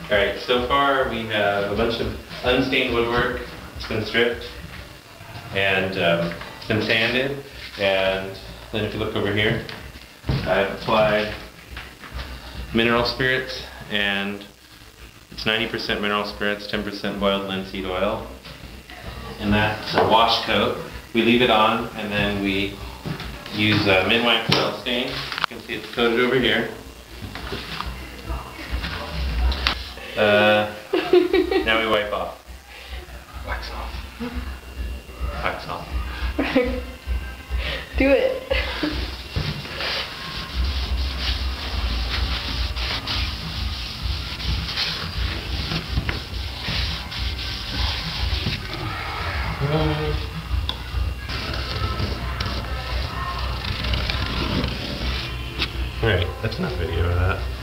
Alright, so far we have a bunch of unstained woodwork. It's been stripped and it's been sanded, and then if you look over here, I've applied mineral spirits, and it's 90% mineral spirits, 10% boiled linseed oil, and that's a Washcoat. We leave it on and then we use Minwax oil stain. You can see it's coated over here. Now we wipe off. Wax off. Wax off. Do it. Alright, that's enough video of that.